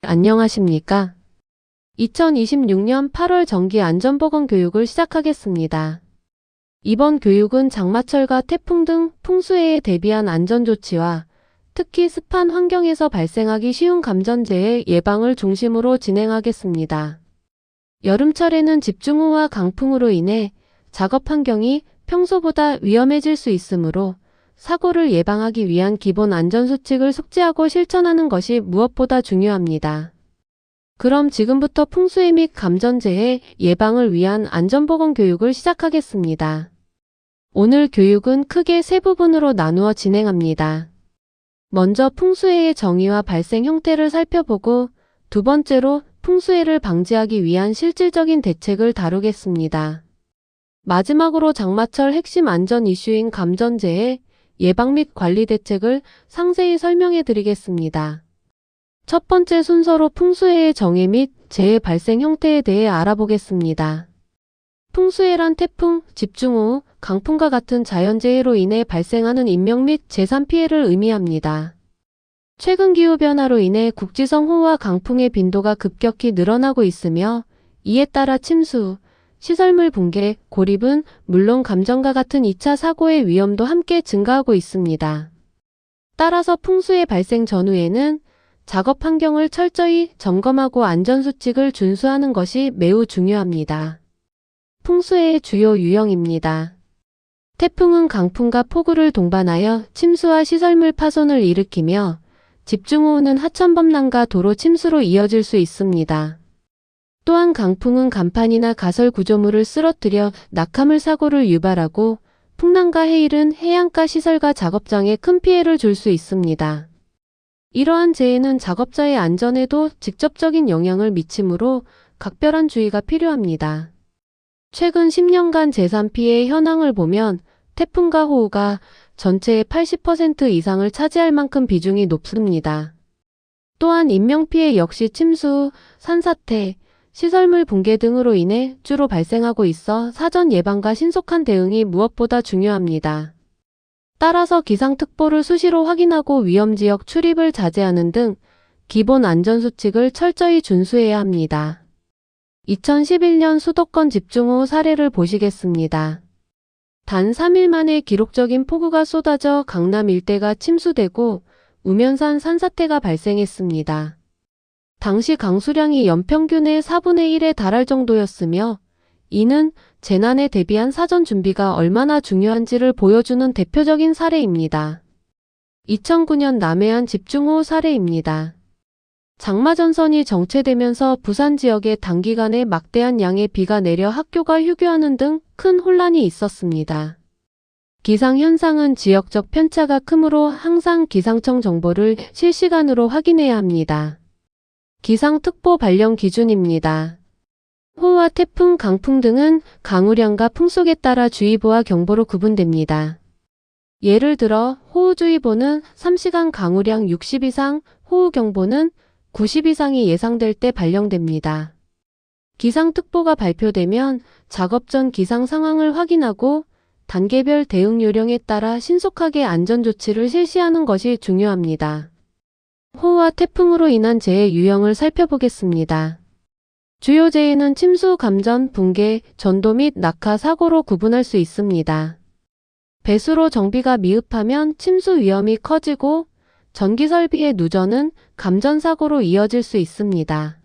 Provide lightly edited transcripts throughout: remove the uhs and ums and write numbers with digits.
안녕하십니까? 2026년 8월 정기 안전보건 교육을 시작하겠습니다. 이번 교육은 장마철과 태풍 등 풍수해에 대비한 안전조치와 특히 습한 환경에서 발생하기 쉬운 감전재해 예방을 중심으로 진행하겠습니다. 여름철에는 집중호우와 강풍으로 인해 작업 환경이 평소보다 위험해질 수 있으므로 사고를 예방하기 위한 기본 안전수칙을 숙지하고 실천하는 것이 무엇보다 중요합니다. 그럼 지금부터 풍수해 및 감전재해 예방을 위한 안전보건 교육을 시작하겠습니다. 오늘 교육은 크게 세 부분으로 나누어 진행합니다. 먼저 풍수해의 정의와 발생 형태를 살펴보고 두 번째로 풍수해를 방지하기 위한 실질적인 대책을 다루겠습니다. 마지막으로 장마철 핵심 안전 이슈인 감전재해 예방 및 관리 대책을 상세히 설명해 드리겠습니다. 첫 번째 순서로 풍수해의 정의 및 재해 발생 형태에 대해 알아보겠습니다. 풍수해란 태풍, 집중호우, 강풍과 같은 자연재해로 인해 발생하는 인명 및 재산 피해를 의미합니다. 최근 기후변화로 인해 국지성 호우와 강풍의 빈도가 급격히 늘어나고 있으며 이에 따라 침수, 시설물 붕괴, 고립은 물론 감전과 같은 2차 사고의 위험도 함께 증가하고 있습니다. 따라서 풍수해 발생 전후에는 작업 환경을 철저히 점검하고 안전수칙을 준수하는 것이 매우 중요합니다. 풍수해의 주요 유형입니다. 태풍은 강풍과 폭우를 동반하여 침수와 시설물 파손을 일으키며 집중호우는 하천범람과 도로 침수로 이어질 수 있습니다. 또한 강풍은 간판이나 가설 구조물을 쓰러뜨려 낙하물 사고를 유발하고 풍랑과 해일은 해안가 시설과 작업장에 큰 피해를 줄 수 있습니다. 이러한 재해는 작업자의 안전에도 직접적인 영향을 미치므로 각별한 주의가 필요합니다. 최근 10년간 재산 피해 현황을 보면 태풍과 호우가 전체의 80% 이상을 차지할 만큼 비중이 높습니다. 또한 인명피해 역시 침수, 산사태, 시설물 붕괴 등으로 인해 주로 발생하고 있어 사전 예방과 신속한 대응이 무엇보다 중요합니다. 따라서 기상특보를 수시로 확인하고 위험지역 출입을 자제하는 등 기본 안전수칙을 철저히 준수해야 합니다. 2011년 수도권 집중호우 사례를 보시겠습니다. 단 3일 만에 기록적인 폭우가 쏟아져 강남 일대가 침수되고 우면산 산사태가 발생했습니다. 당시 강수량이 연평균의 4분의 1에 달할 정도였으며 이는 재난에 대비한 사전 준비가 얼마나 중요한지를 보여주는 대표적인 사례입니다. 2009년 남해안 집중호우 사례입니다. 장마전선이 정체되면서 부산 지역에 단기간에 막대한 양의 비가 내려 학교가 휴교하는 등 큰 혼란이 있었습니다. 기상현상은 지역적 편차가 크므로 항상 기상청 정보를 실시간으로 확인해야 합니다. 기상특보 발령 기준입니다. 호우와 태풍, 강풍 등은 강우량과 풍속에 따라 주의보와 경보로 구분됩니다. 예를 들어 호우주의보는 3시간 강우량 60 이상, 호우경보는 90 이상이 예상될 때 발령됩니다. 기상특보가 발표되면 작업 전 기상 상황을 확인하고 단계별 대응 요령에 따라 신속하게 안전조치를 실시하는 것이 중요합니다. 호우와 태풍으로 인한 재해 유형을 살펴보겠습니다. 주요 재해는 침수, 감전, 붕괴, 전도 및 낙하 사고로 구분할 수 있습니다. 배수로 정비가 미흡하면 침수 위험이 커지고 전기설비의 누전은 감전 사고로 이어질 수 있습니다.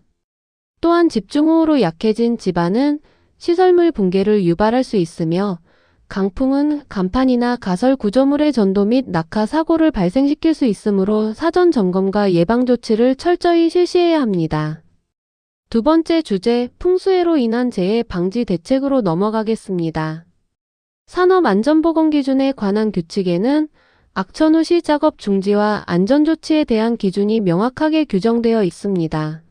또한 집중호우로 약해진 집안은 시설물 붕괴를 유발할 수 있으며 강풍은 간판이나 가설 구조물의 전도 및 낙하 사고를 발생시킬 수 있으므로 사전 점검과 예방 조치를 철저히 실시해야 합니다. 두 번째 주제, 풍수해로 인한 재해 방지 대책으로 넘어가겠습니다. 산업안전보건기준에 관한 규칙에는 악천 후 시작업 중지와 안전조치에 대한 기준이 명확하게 규정되어 있습니다.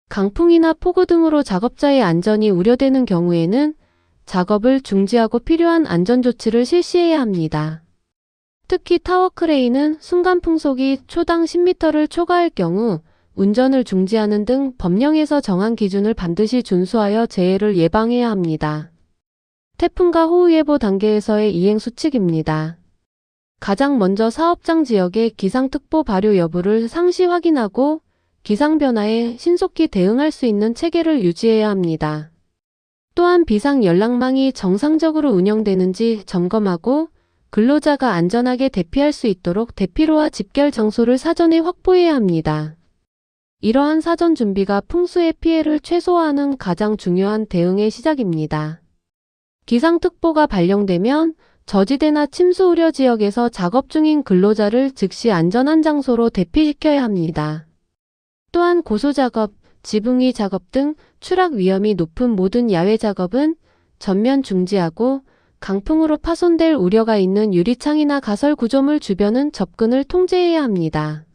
강풍이나 폭우 등으로 작업자의 안전이 우려되는 경우에는 작업을 중지하고 필요한 안전조치를 실시해야 합니다. 특히 타워크레인은 순간 풍속이 초당 10m를 초과할 경우 운전을 중지하는 등 법령에서 정한 기준을 반드시 준수하여 재해를 예방해야 합니다. 태풍과 호우예보 단계에서의 이행수칙입니다. 가장 먼저 사업장 지역의 기상특보 발효 여부를 상시 확인하고 기상 변화에 신속히 대응할 수 있는 체계를 유지해야 합니다. 또한 비상 연락망이 정상적으로 운영되는지 점검하고 근로자가 안전하게 대피할 수 있도록 대피로와 집결 장소를 사전에 확보해야 합니다. 이러한 사전 준비가 풍수의 피해를 최소화하는 가장 중요한 대응의 시작입니다. 기상특보가 발령되면 저지대나 침수 우려 지역에서 작업 중인 근로자를 즉시 안전한 장소로 대피시켜야 합니다. 또한 고소작업, 지붕 위 작업 등 추락 위험이 높은 모든 야외 작업은 전면 중지하고 강풍으로 파손될 우려가 있는 유리창이나 가설 구조물 주변은 접근을 통제해야 합니다.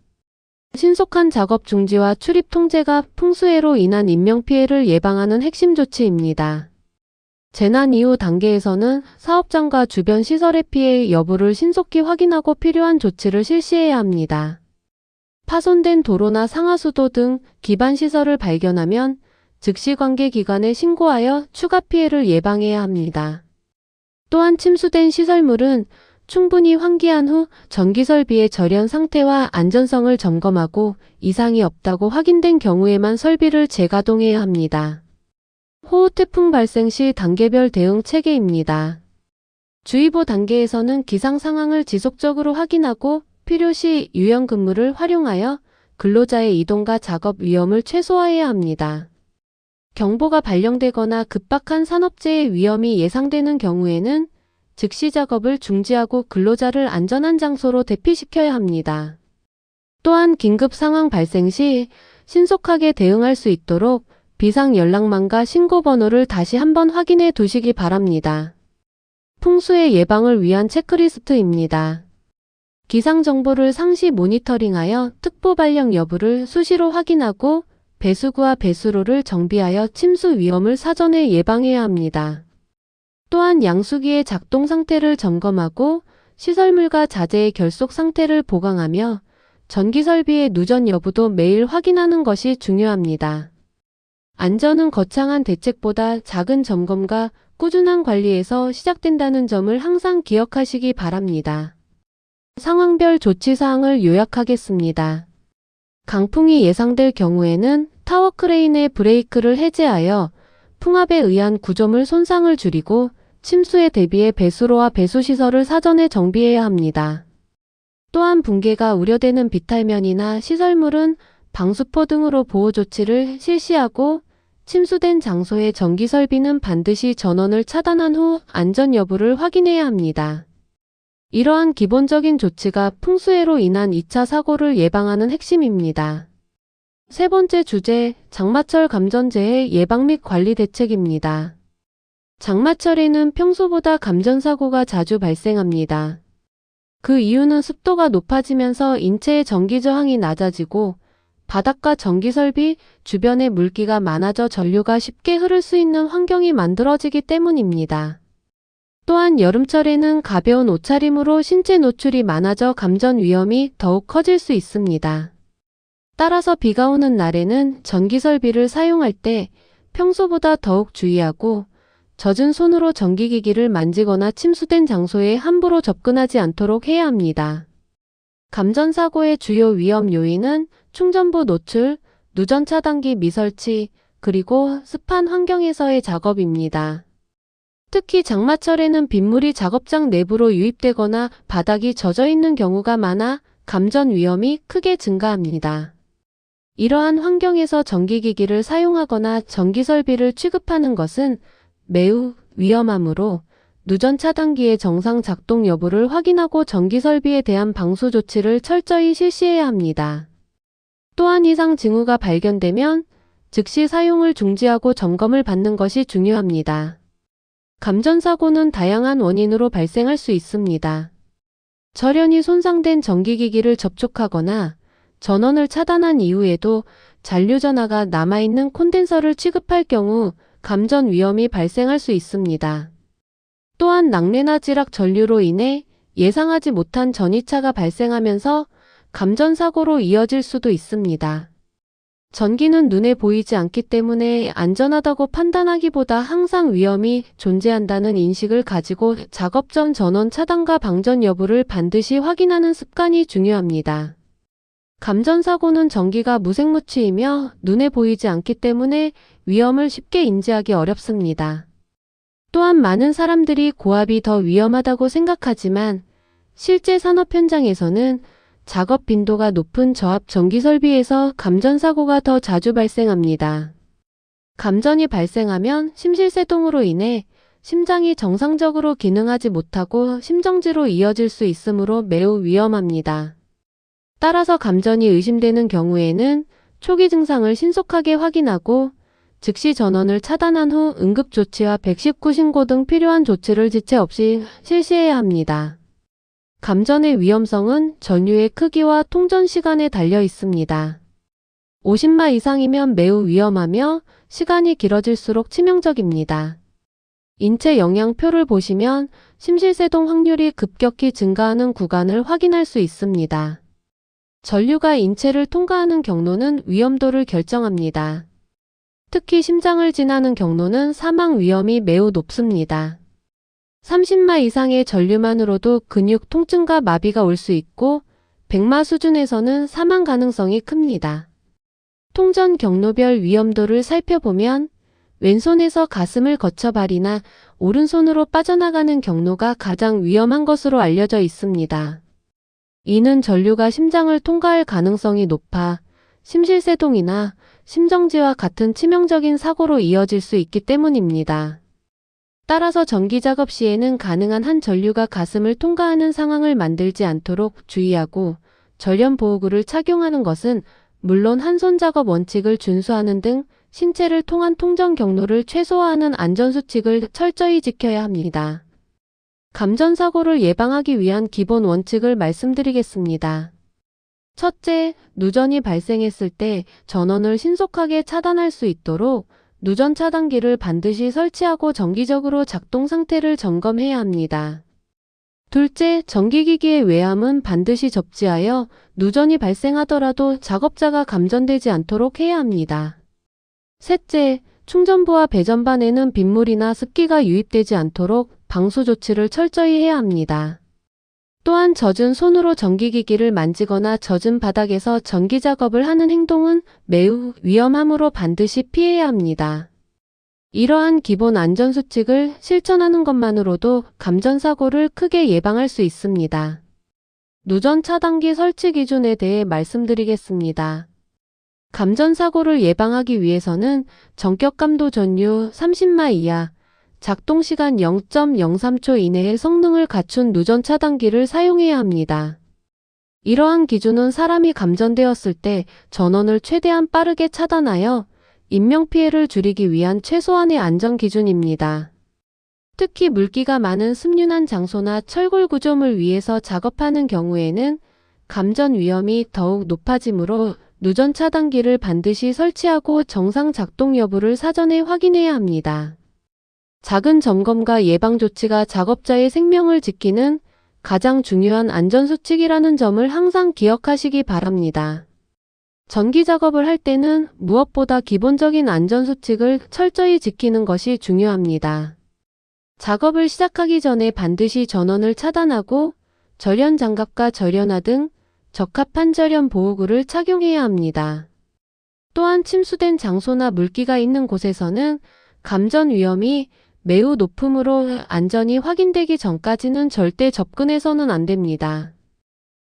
신속한 작업 중지와 출입 통제가 풍수해로 인한 인명피해를 예방하는 핵심 조치입니다. 재난 이후 단계에서는 사업장과 주변 시설의 피해 여부를 신속히 확인하고 필요한 조치를 실시해야 합니다. 파손된 도로나 상하수도 등 기반 시설을 발견하면 즉시 관계 기관에 신고하여 추가 피해를 예방해야 합니다. 또한 침수된 시설물은 충분히 환기한 후 전기설비의 절연 상태와 안전성을 점검하고 이상이 없다고 확인된 경우에만 설비를 재가동해야 합니다. 호우 태풍 발생 시 단계별 대응 체계입니다. 주의보 단계에서는 기상 상황을 지속적으로 확인하고 필요시 유연 근무를 활용하여 근로자의 이동과 작업 위험을 최소화해야 합니다. 경보가 발령되거나 급박한 산업재해 위험이 예상되는 경우에는 즉시 작업을 중지하고 근로자를 안전한 장소로 대피시켜야 합니다. 또한 긴급 상황 발생 시 신속하게 대응할 수 있도록 비상 연락망과 신고 번호를 다시 한번 확인해 두시기 바랍니다. 풍수의 예방을 위한 체크리스트입니다. 기상 정보를 상시 모니터링하여 특보 발령 여부를 수시로 확인하고 배수구와 배수로를 정비하여 침수 위험을 사전에 예방해야 합니다. 또한 양수기의 작동 상태를 점검하고 시설물과 자재의 결속 상태를 보강하며 전기설비의 누전 여부도 매일 확인하는 것이 중요합니다. 안전은 거창한 대책보다 작은 점검과 꾸준한 관리에서 시작된다는 점을 항상 기억하시기 바랍니다. 상황별 조치사항을 요약하겠습니다. 강풍이 예상될 경우에는 타워 크레인의 브레이크를 해제하여 풍압에 의한 구조물 손상을 줄이고 침수에 대비해 배수로와 배수시설을 사전에 정비해야 합니다. 또한 붕괴가 우려되는 비탈면이나 시설물은 방수포 등으로 보호 조치를 실시하고 침수된 장소의 전기설비는 반드시 전원을 차단한 후 안전 여부를 확인해야 합니다. 이러한 기본적인 조치가 풍수해로 인한 2차 사고를 예방하는 핵심입니다. 세 번째 주제, 장마철 감전재해 예방 및 관리 대책입니다. 장마철에는 평소보다 감전사고가 자주 발생합니다. 그 이유는 습도가 높아지면서 인체의 전기 저항이 낮아지고 바닥과 전기설비 주변에 물기가 많아져 전류가 쉽게 흐를 수 있는 환경이 만들어지기 때문입니다. 또한 여름철에는 가벼운 옷차림으로 신체 노출이 많아져 감전 위험이 더욱 커질 수 있습니다. 따라서 비가 오는 날에는 전기설비를 사용할 때 평소보다 더욱 주의하고 젖은 손으로 전기기기를 만지거나 침수된 장소에 함부로 접근하지 않도록 해야 합니다. 감전사고의 주요 위험 요인은 충전부 노출, 누전 차단기 미설치, 그리고 습한 환경에서의 작업입니다. 특히 장마철에는 빗물이 작업장 내부로 유입되거나 바닥이 젖어 있는 경우가 많아 감전 위험이 크게 증가합니다. 이러한 환경에서 전기기기를 사용하거나 전기설비를 취급하는 것은 매우 위험하므로 누전 차단기의 정상 작동 여부를 확인하고 전기설비에 대한 방수 조치를 철저히 실시해야 합니다. 또한 이상 징후가 발견되면 즉시 사용을 중지하고 점검을 받는 것이 중요합니다. 감전사고는 다양한 원인으로 발생할 수 있습니다. 절연이 손상된 전기기기를 접촉하거나 전원을 차단한 이후에도 잔류전하가 남아있는 콘덴서를 취급할 경우 감전 위험이 발생할 수 있습니다. 또한 낙뢰나 지락 전류로 인해 예상하지 못한 전이차가 발생하면서 감전사고로 이어질 수도 있습니다. 전기는 눈에 보이지 않기 때문에 안전하다고 판단하기보다 항상 위험이 존재한다는 인식을 가지고 작업 전 전원 차단과 방전 여부를 반드시 확인하는 습관이 중요합니다. 감전사고는 전기가 무색무취이며 눈에 보이지 않기 때문에 위험을 쉽게 인지하기 어렵습니다. 또한 많은 사람들이 고압이 더 위험하다고 생각하지만 실제 산업 현장에서는 작업 빈도가 높은 저압 전기 설비에서 감전사고가 더 자주 발생합니다. 감전이 발생하면 심실세동으로 인해 심장이 정상적으로 기능하지 못하고 심정지로 이어질 수 있으므로 매우 위험합니다. 따라서 감전이 의심되는 경우에는 초기 증상을 신속하게 확인하고 즉시 전원을 차단한 후 응급조치와 119 신고 등 필요한 조치를 지체 없이 실시해야 합니다. 감전의 위험성은 전류의 크기와 통전 시간에 달려 있습니다. 50마 이상이면 매우 위험하며 시간이 길어질수록 치명적입니다. 인체 영향표를 보시면 심실세동 확률이 급격히 증가하는 구간을 확인할 수 있습니다. 전류가 인체를 통과하는 경로는 위험도를 결정합니다. 특히 심장을 지나는 경로는 사망 위험이 매우 높습니다. 30마 이상의 전류만으로도 근육 통증과 마비가 올 수 있고 100마 수준에서는 사망 가능성이 큽니다. 통전 경로별 위험도를 살펴보면 왼손에서 가슴을 거쳐 발이나 오른손으로 빠져나가는 경로가 가장 위험한 것으로 알려져 있습니다. 이는 전류가 심장을 통과할 가능성이 높아 심실세동이나 심정지와 같은 치명적인 사고로 이어질 수 있기 때문입니다. 따라서 전기작업 시에는 가능한 한 전류가 가슴을 통과하는 상황을 만들지 않도록 주의하고 전련보호구를 착용하는 것은 물론 한손 작업 원칙을 준수하는 등 신체를 통한 통전 경로를 최소화하는 안전수칙을 철저히 지켜야 합니다. 감전사고를 예방하기 위한 기본 원칙을 말씀드리겠습니다. 첫째, 누전이 발생했을 때 전원을 신속하게 차단할 수 있도록 누전 차단기를 반드시 설치하고 정기적으로 작동 상태를 점검해야 합니다. 둘째, 전기기기의 외암은 반드시 접지하여 누전이 발생하더라도 작업자가 감전되지 않도록 해야 합니다. 셋째, 충전부와 배전반에는 빗물이나 습기가 유입되지 않도록 방수 조치를 철저히 해야 합니다. 또한 젖은 손으로 전기기기를 만지거나 젖은 바닥에서 전기작업을 하는 행동은 매우 위험하므로 반드시 피해야 합니다. 이러한 기본 안전수칙을 실천하는 것만으로도 감전사고를 크게 예방할 수 있습니다. 누전 차단기 설치 기준에 대해 말씀드리겠습니다. 감전사고를 예방하기 위해서는 전격감도 전류 30마 이하, 작동시간 0.03초 이내의 성능을 갖춘 누전 차단기를 사용해야 합니다. 이러한 기준은 사람이 감전되었을 때 전원을 최대한 빠르게 차단하여 인명피해를 줄이기 위한 최소한의 안전기준입니다. 특히 물기가 많은 습륜한 장소나 철골 구조물 위에서 작업하는 경우에는 감전 위험이 더욱 높아지므로 누전 차단기를 반드시 설치하고 정상 작동 여부를 사전에 확인해야 합니다. 작은 점검과 예방 조치가 작업자의 생명을 지키는 가장 중요한 안전수칙이라는 점을 항상 기억하시기 바랍니다. 전기 작업을 할 때는 무엇보다 기본적인 안전수칙을 철저히 지키는 것이 중요합니다. 작업을 시작하기 전에 반드시 전원을 차단하고 절연 장갑과 절연화 등 적합한 절연 보호구를 착용해야 합니다. 또한 침수된 장소나 물기가 있는 곳에서는 감전 위험이 매우 높으므로 안전이 확인되기 전까지는 절대 접근해서는 안 됩니다.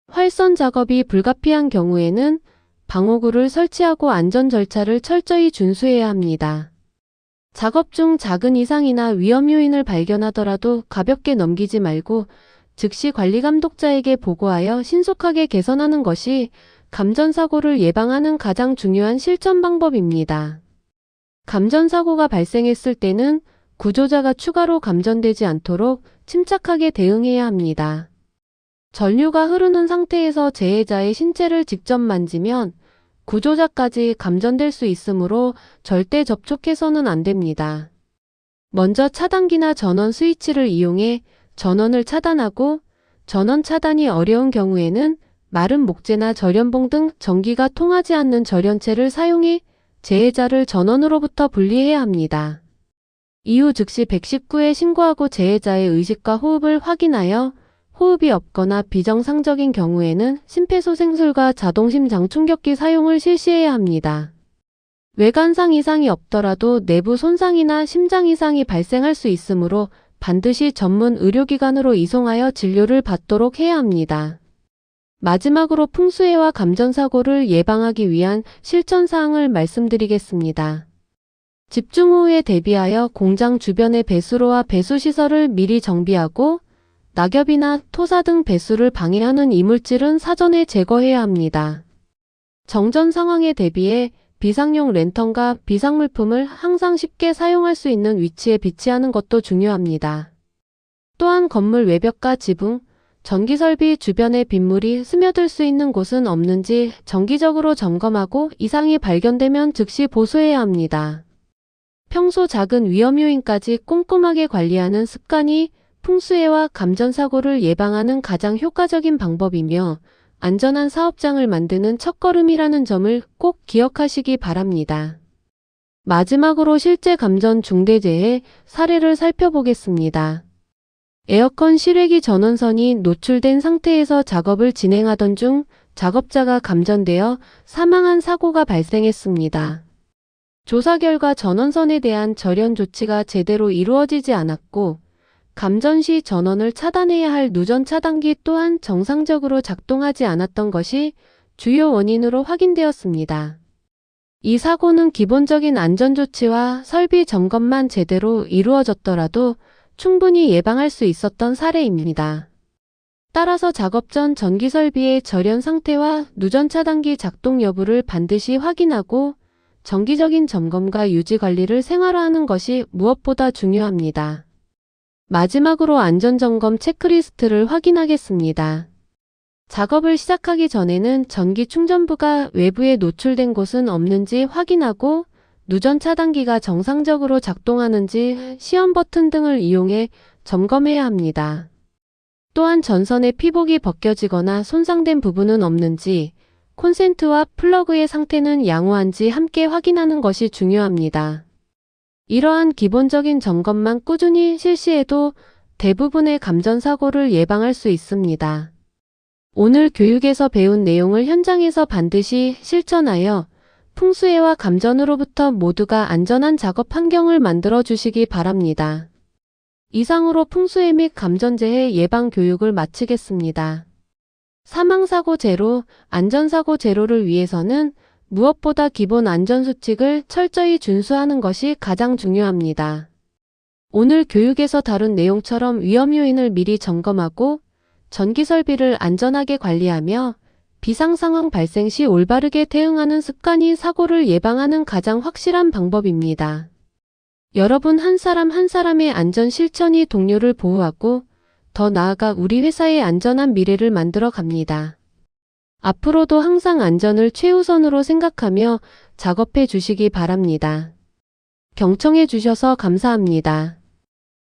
활선 작업이 불가피한 경우에는 방호구를 설치하고 안전 절차를 철저히 준수해야 합니다. 작업 중 작은 이상이나 위험 요인을 발견하더라도 가볍게 넘기지 말고 즉시 관리 감독자에게 보고하여 신속하게 개선하는 것이 감전사고를 예방하는 가장 중요한 실천 방법입니다. 감전사고가 발생했을 때는 구조자가 추가로 감전되지 않도록 침착하게 대응해야 합니다. 전류가 흐르는 상태에서 재해자의 신체를 직접 만지면 구조자까지 감전될 수 있으므로 절대 접촉해서는 안 됩니다. 먼저 차단기나 전원 스위치를 이용해 전원을 차단하고 전원 차단이 어려운 경우에는 마른 목재나 절연봉 등 전기가 통하지 않는 절연체를 사용해 재해자를 전원으로부터 분리해야 합니다. 이후 즉시 119에 신고하고 재해자의 의식과 호흡을 확인하여 호흡이 없거나 비정상적인 경우에는 심폐소생술과 자동심장 충격기 사용을 실시해야 합니다. 외관상 이상이 없더라도 내부 손상이나 심장 이상이 발생할 수 있으므로 반드시 전문 의료기관으로 이송하여 진료를 받도록 해야 합니다. 마지막으로 풍수해와 감전사고를 예방하기 위한 실천사항을 말씀드리겠습니다. 집중 호우에 대비하여 공장 주변의 배수로와 배수시설을 미리 정비하고 낙엽이나 토사 등 배수를 방해하는 이물질은 사전에 제거해야 합니다. 정전 상황에 대비해 비상용 랜턴과 비상물품을 항상 쉽게 사용할 수 있는 위치에 비치하는 것도 중요합니다. 또한 건물 외벽과 지붕, 전기설비 주변에 빗물이 스며들 수 있는 곳은 없는지 정기적으로 점검하고 이상이 발견되면 즉시 보수해야 합니다. 평소 작은 위험 요인까지 꼼꼼하게 관리하는 습관이 풍수해와 감전사고를 예방하는 가장 효과적인 방법이며 안전한 사업장을 만드는 첫걸음이라는 점을 꼭 기억하시기 바랍니다. 마지막으로 실제 감전 중대재해 사례를 살펴보겠습니다. 에어컨 실외기 전원선이 노출된 상태에서 작업을 진행하던 중 작업자가 감전되어 사망한 사고가 발생했습니다. 조사 결과 전원선에 대한 절연 조치가 제대로 이루어지지 않았고 감전 시 전원을 차단해야 할 누전 차단기 또한 정상적으로 작동하지 않았던 것이 주요 원인으로 확인되었습니다. 이 사고는 기본적인 안전조치와 설비 점검만 제대로 이루어졌더라도 충분히 예방할 수 있었던 사례입니다. 따라서 작업 전 전기설비의 절연 상태와 누전 차단기 작동 여부를 반드시 확인하고 정기적인 점검과 유지 관리를 생활화하는 것이 무엇보다 중요합니다. 마지막으로 안전점검 체크리스트를 확인하겠습니다. 작업을 시작하기 전에는 전기 충전부가 외부에 노출된 곳은 없는지 확인하고 누전 차단기가 정상적으로 작동하는지 시험 버튼 등을 이용해 점검해야 합니다. 또한 전선의 피복이 벗겨지거나 손상된 부분은 없는지, 콘센트와 플러그의 상태는 양호한지 함께 확인하는 것이 중요합니다. 이러한 기본적인 점검만 꾸준히 실시해도 대부분의 감전사고를 예방할 수 있습니다. 오늘 교육에서 배운 내용을 현장에서 반드시 실천하여 풍수해와 감전으로부터 모두가 안전한 작업 환경을 만들어 주시기 바랍니다. 이상으로 풍수해 및 감전재해 예방 교육을 마치겠습니다. 사망사고 제로, 안전사고 제로를 위해서는 무엇보다 기본 안전수칙을 철저히 준수하는 것이 가장 중요합니다. 오늘 교육에서 다룬 내용처럼 위험 요인을 미리 점검하고 전기설비를 안전하게 관리하며 비상상황 발생 시 올바르게 대응하는 습관이 사고를 예방하는 가장 확실한 방법입니다. 여러분 한 사람 한 사람의 안전 실천이 동료를 보호하고 더 나아가 우리 회사의 안전한 미래를 만들어 갑니다. 앞으로도 항상 안전을 최우선으로 생각하며 작업해 주시기 바랍니다. 경청해 주셔서 감사합니다.